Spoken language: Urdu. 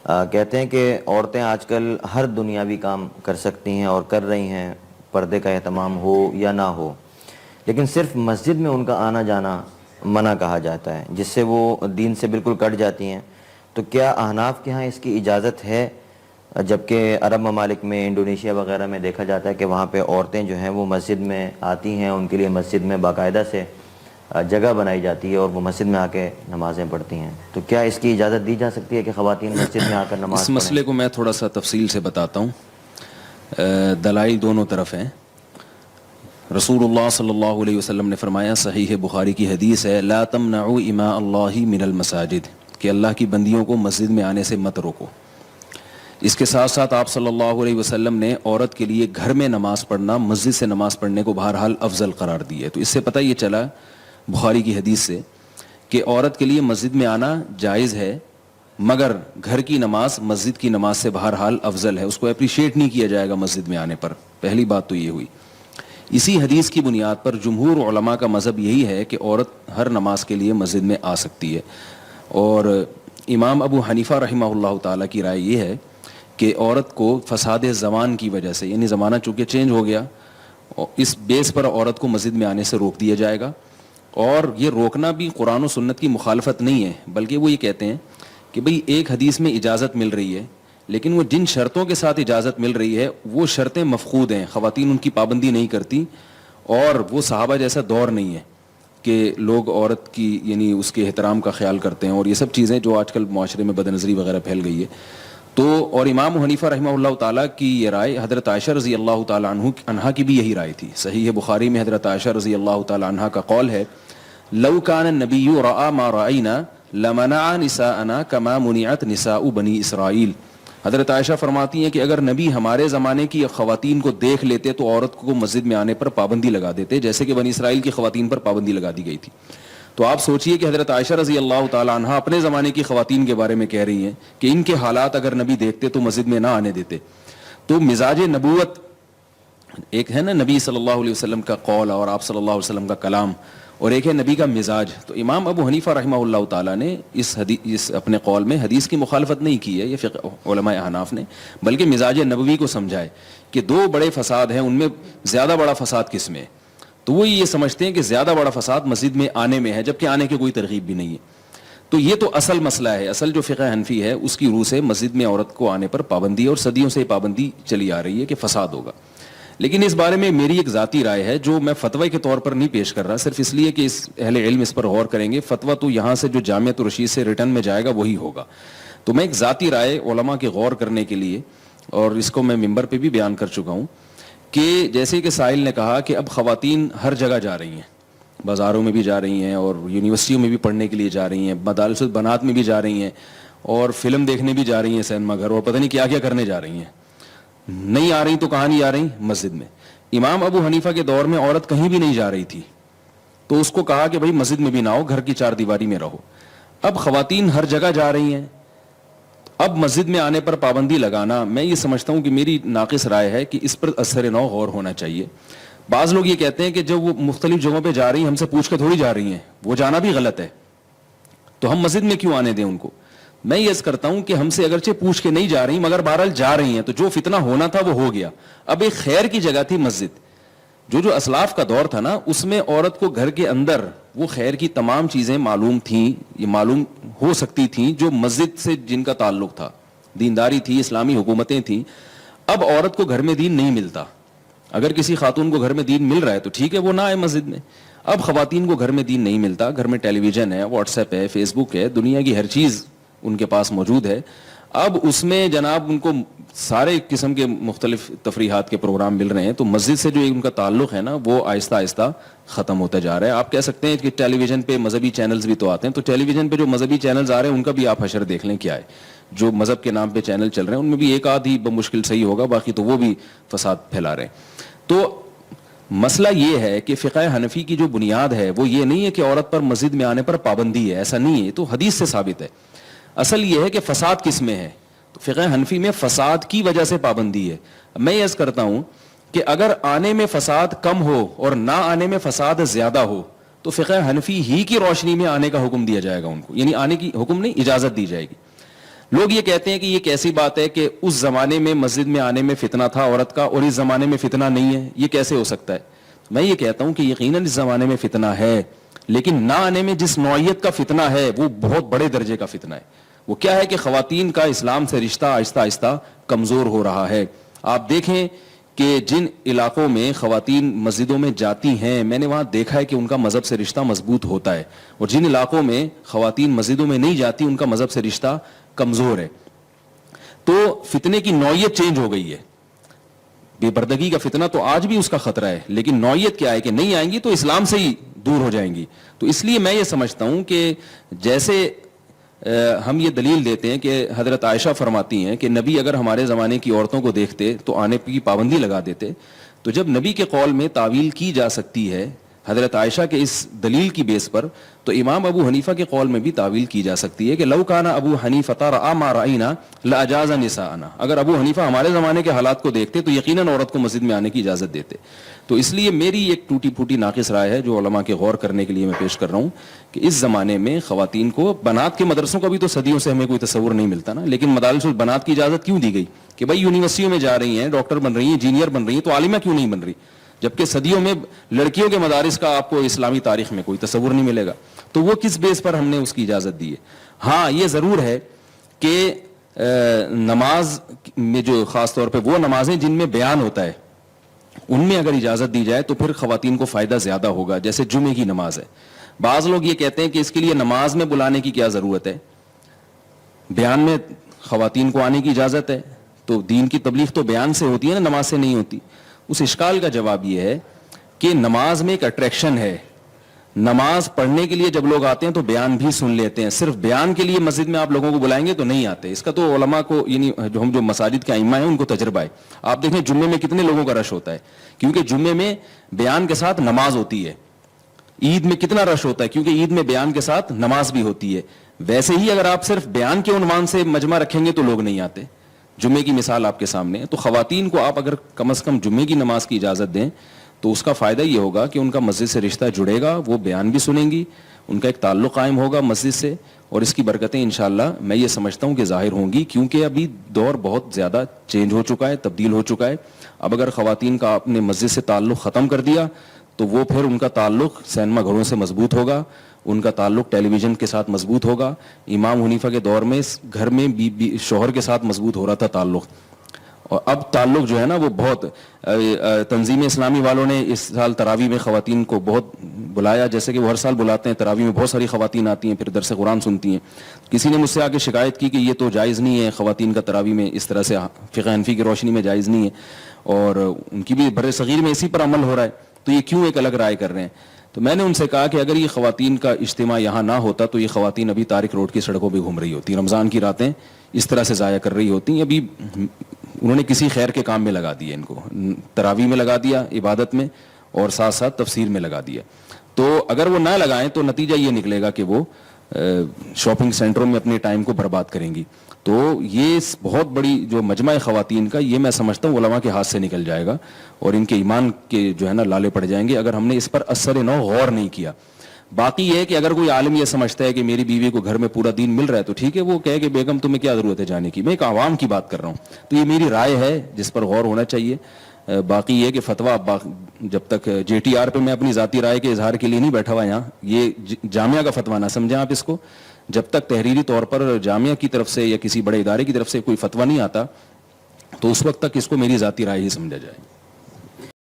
کہتے ہیں کہ عورتیں آج کل ہر دنیاوی کام کر سکتی ہیں اور کر رہی ہیں، پردے کا اہتمام ہو یا نہ ہو، لیکن صرف مسجد میں ان کا آنا جانا منع کہا جاتا ہے، جس سے وہ دین سے بالکل کٹ جاتی ہیں۔ تو کیا احناف کے ہاں اس کی اجازت ہے؟ جبکہ عرب ممالک میں، انڈونیشیا وغیرہ میں دیکھا جاتا ہے کہ وہاں پہ عورتیں جو ہیں وہ مسجد میں آتی ہیں، ان کے لیے مسجد میں باقاعدہ سے جگہ بنائی جاتی ہے اور وہ مسجد میں آ کے نمازیں پڑھتی ہیں۔ تو کیا اس کی اجازت دی جا سکتی ہے کہ خواتین مسجد میں آ کر نماز اس پڑھیں؟ مسئلے کو میں تھوڑا سا تفصیل سے بتاتا ہوں۔ دلائل دونوں طرف ہیں۔ رسول اللہ صلی اللہ علیہ وسلم نے فرمایا، صحیح بخاری کی حدیث ہے، لا تمنعوا اماء اللہ من المساجد، کہ اللہ کی بندیوں کو مسجد میں آنے سے مت روکو۔ اس کے ساتھ ساتھ آپ صلی اللہ علیہ وسلم نے عورت کے لیے گھر میں نماز پڑھنا مسجد سے نماز پڑھنے کو بہرحال افضل قرار دی ہے۔ تو اس سے پتہ یہ چلا بخاری کی حدیث سے کہ عورت کے لیے مسجد میں آنا جائز ہے، مگر گھر کی نماز مسجد کی نماز سے بہرحال افضل ہے، اس کو اپریشیٹ نہیں کیا جائے گا مسجد میں آنے پر۔ پہلی بات تو یہ ہوئی۔ اسی حدیث کی بنیاد پر جمہور علماء کا مذہب یہی ہے کہ عورت ہر نماز کے لیے مسجد میں آ سکتی ہے، اور امام ابو حنیفہ رحمہ اللہ تعالیٰ کی رائے یہ ہے کہ عورت کو فساد زمان کی وجہ سے، یعنی زمانہ چونکہ چینج ہو گیا، اس بیس پر عورت کو مسجد میں آنے سے روک دیا جائے گا۔ اور یہ روکنا بھی قرآن و سنت کی مخالفت نہیں ہے، بلکہ وہ یہ کہتے ہیں کہ بھئی ایک حدیث میں اجازت مل رہی ہے، لیکن وہ جن شرطوں کے ساتھ اجازت مل رہی ہے وہ شرطیں مفقود ہیں، خواتین ان کی پابندی نہیں کرتی، اور وہ صحابہ جیسا دور نہیں ہے کہ لوگ عورت کی یعنی اس کے احترام کا خیال کرتے ہیں، اور یہ سب چیزیں جو آج کل معاشرے میں بدنظری وغیرہ پھیل گئی ہے۔ تو اور امام حنیفہ رحمہ اللہ تعالیٰ کی یہ رائے، حضرت عائشہ رضی اللہ تعالیٰ عنہا کی بھی یہی رائے تھی۔ صحیح بخاری میں حضرت عائشہ رضی اللہ تعالیٰ عنہا کا قول ہے، لو کان النبی رأى ما رأینا لمنع نساءنا کما منعت نساء بنی اسرائیل۔ حضرت عائشہ فرماتی ہیں کہ اگر نبی ہمارے زمانے کی خواتین کو دیکھ لیتے تو عورت کو مسجد میں آنے پر پابندی لگا دیتے، جیسے کہ بنی اسرائیل کی خواتین پر پابندی لگا دی گئی تھی۔ تو آپ سوچئے کہ حضرت عائشہ رضی اللہ تعالیٰ عنہ اپنے زمانے کی خواتین کے بارے میں کہہ رہی ہیں کہ ان کے حالات اگر نبی دیکھتے تو مسجد میں نہ آنے دیتے۔ تو مزاج نبوت ایک ہے نا، نبی صلی اللہ علیہ وسلم کا قول اور آپ صلی اللہ علیہ وسلم کا کلام، اور ایک ہے نبی کا مزاج۔ تو امام ابو حنیفہ رحمہ اللہ تعالیٰ نے اس اپنے قول میں حدیث کی مخالفت نہیں کی ہے، یہ فقہ علماء احناف نے، بلکہ مزاج نبوی کو سمجھائے کہ دو بڑے فساد ہیں، ان میں زیادہ بڑا فساد کس میں ہے؟ تو وہ یہ سمجھتے ہیں کہ زیادہ بڑا فساد مسجد میں آنے میں ہے، جبکہ آنے کی کوئی ترغیب بھی نہیں ہے۔ تو یہ تو اصل مسئلہ ہے، اصل جو فقہ حنفی ہے اس کی روح سے مسجد میں عورت کو آنے پر پابندی ہے، اور صدیوں سے پابندی چلی آ رہی ہے کہ فساد ہوگا۔ لیکن اس بارے میں میری ایک ذاتی رائے ہے جو میں فتوی کے طور پر نہیں پیش کر رہا، صرف اس لیے کہ اس اہل علم اس پر غور کریں گے۔ فتویٰ تو یہاں سے جو جامعۃ الرشید سے ریٹرن میں جائے گا وہی ہوگا۔ تو میں ایک ذاتی رائے علماء کے غور کرنے کے لیے، اور اس کو میں ممبر پہ بھی بیان کر چکا ہوں، کہ جیسے کہ سائل نے کہا کہ اب خواتین ہر جگہ جا رہی ہیں، بازاروں میں بھی جا رہی ہیں، اور یونیورسٹیوں میں بھی پڑھنے کے لیے جا رہی ہیں، مدارس البنات میں بھی جا رہی ہیں، اور فلم دیکھنے بھی جا رہی ہیں سینما گھر، اور پتہ نہیں کیا کیا کرنے جا رہی ہیں۔ نہیں آ رہی تو کہاں نہیں آ رہی؟ مسجد میں۔ امام ابو حنیفہ کے دور میں عورت کہیں بھی نہیں جا رہی تھی، تو اس کو کہا کہ بھائی مسجد میں بھی نہ آؤ، گھر کی چار دیواری میں رہو۔ اب خواتین ہر جگہ جا رہی ہیں، اب مسجد میں آنے پر پابندی لگانا، میں یہ سمجھتا ہوں کہ میری ناقص رائے ہے کہ اس پر اثر نو غور ہونا چاہیے۔ بعض لوگ یہ کہتے ہیں کہ جب وہ مختلف جگہوں پہ جا رہی ہیں، ہم سے پوچھ کے تھوڑی جا رہی ہیں، وہ جانا بھی غلط ہے، تو ہم مسجد میں کیوں آنے دیں ان کو؟ میں یہ عرض کرتا ہوں کہ ہم سے اگرچہ پوچھ کے نہیں جا رہی مگر بہرحال جا رہی ہیں، تو جو فتنہ ہونا تھا وہ ہو گیا۔ اب ایک خیر کی جگہ تھی مسجد، جو اسلاف کا دور تھا نا، اس میں عورت کو گھر کے اندر وہ خیر کی تمام چیزیں معلوم تھیں، یہ معلوم ہو سکتی تھیں جو مسجد سے جن کا تعلق تھا، دینداری تھی، اسلامی حکومتیں تھیں۔ اب عورت کو گھر میں دین نہیں ملتا، اگر کسی خاتون کو گھر میں دین مل رہا ہے تو ٹھیک ہے، وہ نہ آئے مسجد میں۔ اب خواتین کو گھر میں دین نہیں ملتا، گھر میں ٹیلی ویژن ہے، واٹس ایپ ہے، فیس بک ہے، دنیا کی ہر چیز ان کے پاس موجود ہے۔ اب اس میں جناب ان کو سارے قسم کے مختلف تفریحات کے پروگرام مل رہے ہیں، تو مسجد سے جو ان کا تعلق ہے نا وہ آہستہ آہستہ ختم ہوتا جا رہا ہے۔ آپ کہہ سکتے ہیں کہ ٹیلی ویژن پہ مذہبی چینلز بھی تو آتے ہیں، تو ٹیلی ویژن پہ جو مذہبی چینلز آ رہے ہیں ان کا بھی آپ حشر دیکھ لیں کیا ہے۔ جو مذہب کے نام پہ چینل چل رہے ہیں ان میں بھی ایک آدھ ہی بمشکل صحیح ہوگا، باقی تو وہ بھی فساد پھیلا رہے ہیں۔ تو مسئلہ یہ ہے کہ فقہ حنفی کی جو بنیاد ہے وہ یہ نہیں ہے کہ عورت پر مسجد میں آنے پر پابندی ہے، ایسا نہیں ہے، تو حدیث سے ثابت ہے۔ اصل یہ ہے کہ فساد کس میں ہے، تو فقہ حنفی میں فساد کی وجہ سے پابندی ہے۔ میں یہ عرض کرتا ہوں کہ اگر آنے میں فساد کم ہو اور نہ آنے میں فساد زیادہ ہو تو فقہ حنفی ہی کی روشنی میں آنے کا حکم دیا جائے گا ان کو، یعنی آنے کی حکم نہیں، اجازت دی جائے گی۔ لوگ یہ کہتے ہیں کہ یہ کیسی بات ہے کہ اس زمانے میں مسجد میں آنے میں فتنہ تھا عورت کا اور اس زمانے میں فتنہ نہیں ہے, یہ کیسے ہو سکتا ہے؟ میں یہ کہتا ہوں کہ یقیناً اس زمانے میں فتنہ ہے, لیکن نہ آنے میں جس نوعیت کا فتنہ ہے وہ بہت بڑے درجے کا فتنہ ہے. وہ کیا ہے کہ خواتین کا اسلام سے رشتہ آہستہ آہستہ کمزور ہو رہا ہے. آپ دیکھیں کہ جن علاقوں میں خواتین مسجدوں میں جاتی ہیں, میں نے وہاں دیکھا ہے کہ ان کا مذہب سے رشتہ مضبوط ہوتا ہے, اور جن علاقوں میں خواتین مسجدوں میں نہیں جاتی ان کا مذہب سے رشتہ کمزور ہے. تو فتنے کی نوعیت چینج ہو گئی ہے. بے پردگی کا فتنہ تو آج بھی اس کا خطرہ ہے, لیکن نوعیت کیا ہے کہ نہیں آئیں گی تو اسلام سے ہی دور ہو جائیں گی. تو اس لیے میں یہ سمجھتا ہوں کہ جیسے ہم یہ دلیل دیتے ہیں کہ حضرت عائشہ فرماتی ہیں کہ نبی اگر ہمارے زمانے کی عورتوں کو دیکھتے تو آنے کی پابندی لگا دیتے, تو جب نبی کے قول میں تعویل کی جا سکتی ہے حضرت عائشہ کے اس دلیل کی بیس پر, تو امام ابو حنیفہ کے قول میں بھی تعویل کی جا سکتی ہے کہ لو کان ابو حنیفہ رأى ما رأینا لاجاز نساءنا, اگر ابو حنیفہ ہمارے زمانے کے حالات کو دیکھتے تو یقیناً عورت کو مسجد میں آنے کی اجازت دیتے. تو اس لیے میری ایک ٹوٹی پھوٹی ناقص رائے ہے جو علماء کے غور کرنے کے لیے میں پیش کر رہا ہوں کہ اس زمانے میں خواتین کو, بنات کے مدرسوں کا بھی تو صدیوں سے ہمیں کوئی تصور نہیں ملتا نا, لیکن مدارس البنات کی اجازت کیوں دی گئی کہ بھائی یونیورسٹیوں میں جا رہی ہیں, ڈاکٹر بن رہی ہیں, انجینئر بن رہی ہیں, تو عالمہ کیوں نہیں بن رہی, جبکہ صدیوں میں لڑکیوں کے مدارس کا آپ کو اسلامی تاریخ میں کوئی تصور نہیں ملے گا. تو وہ کس بیس پر ہم نے اس کی اجازت دی ہے؟ ہاں یہ ضرور ہے کہ نماز میں جو خاص طور پہ وہ نمازیں جن میں بیان ہوتا ہے ان میں اگر اجازت دی جائے تو پھر خواتین کو فائدہ زیادہ ہوگا, جیسے جمعے کی نماز ہے. بعض لوگ یہ کہتے ہیں کہ اس کے لیے نماز میں بلانے کی کیا ضرورت ہے, بیان میں خواتین کو آنے کی اجازت ہے, تو دین کی تبلیغ تو بیان سے ہوتی ہے نا, نماز سے نہیں ہوتی. اس اشکال کا جواب یہ ہے کہ نماز میں ایک اٹریکشن ہے, نماز پڑھنے کے لیے جب لوگ آتے ہیں تو بیان بھی سن لیتے ہیں, صرف بیان کے لیے مسجد میں آپ لوگوں کو بلائیں گے تو نہیں آتے. اس کا تو علماء کو, یعنی جو مساجد کے ائمہ ہیں ان کو تجربہ ہے. آپ دیکھیں جمعے میں کتنے لوگوں کا رش ہوتا ہے, کیونکہ جمعے میں بیان کے ساتھ نماز ہوتی ہے. عید میں کتنا رش ہوتا ہے, کیونکہ عید میں بیان کے ساتھ نماز بھی ہوتی ہے. ویسے ہی اگر آپ صرف بیان کے عنوان سے مجمع رکھیں گے تو لوگ نہیں آتے. جمعے کی مثال آپ کے سامنے ہے. تو خواتین کو آپ اگر کم از کم جمعے کی نماز کی اجازت دیں تو اس کا فائدہ یہ ہوگا کہ ان کا مسجد سے رشتہ جڑے گا, وہ بیان بھی سنیں گی, ان کا ایک تعلق قائم ہوگا مسجد سے, اور اس کی برکتیں انشاءاللہ میں یہ سمجھتا ہوں کہ ظاہر ہوں گی, کیونکہ ابھی دور بہت زیادہ چینج ہو چکا ہے, تبدیل ہو چکا ہے. اب اگر خواتین کا اپنے مسجد سے تعلق ختم کر دیا تو وہ پھر ان کا تعلق سینما گھروں سے مضبوط ہوگا, ان کا تعلق ٹیلی ویژن کے ساتھ مضبوط ہوگا. امام حنیفہ کے دور میں گھر میں شوہر کے ساتھ مضبوط ہو رہا تھا تعلق, اور اب تعلق جو ہے نا وہ بہت, تنظیم اسلامی والوں نے اس سال تراویح میں خواتین کو بہت بلایا, جیسے کہ وہ ہر سال بلاتے ہیں. تراویح میں بہت ساری خواتین آتی ہیں, پھر درس قرآن سنتی ہیں. کسی نے مجھ سے آ کے شکایت کی کہ یہ تو جائز نہیں ہے, خواتین کا تراویح میں اس طرح سے فقہ حنفی کی روشنی میں جائز نہیں ہے, اور ان کی بھی بر صغیر میں اسی پر عمل ہو رہا ہے, تو یہ کیوں ایک الگ رائے کر رہے ہیں؟ تو میں نے ان سے کہا کہ اگر یہ خواتین کا اجتماع یہاں نہ ہوتا تو یہ خواتین ابھی طارق روڈ کی سڑکوں پہ گھوم رہی ہوتی, رمضان کی راتیں اس طرح سے ضائع کر رہی ہوتی. ابھی انہوں نے کسی خیر کے کام میں لگا دیا, ان کو تراویح میں لگا دیا, عبادت میں, اور ساتھ ساتھ تفسیر میں لگا دیا. تو اگر وہ نہ لگائیں تو نتیجہ یہ نکلے گا کہ وہ شاپنگ سینٹروں میں اپنے ٹائم کو برباد کریں گی. تو یہ بہت بڑی جو مجمع خواتین کا, یہ میں سمجھتا ہوں علماء کے ہاتھ سے نکل جائے گا, اور ان کے ایمان کے جو ہے نا لالے پڑ جائیں گے اگر ہم نے اس پر اثر نو غور نہیں کیا. باقی یہ ہے کہ اگر کوئی عالم یہ سمجھتا ہے کہ میری بیوی کو گھر میں پورا دین مل رہا ہے تو ٹھیک ہے, وہ کہے کہ بیگم تمہیں کیا ضرورت ہے جانے کی. میں ایک عوام کی بات کر رہا ہوں, تو یہ میری رائے ہے جس پر غور ہونا چاہیے. باقی یہ کہ فتویٰ جب تک جے ٹی آر پہ میں اپنی ذاتی رائے کے اظہار کے لیے نہیں بیٹھا ہوا یہاں, یہ جامعہ کا فتویٰ نہ سمجھیں آپ اس کو. جب تک تحریری طور پر جامعہ کی طرف سے یا کسی بڑے ادارے کی طرف سے کوئی فتویٰ نہیں آتا تو اس وقت تک اس کو میری ذاتی رائے ہی سمجھا جائے.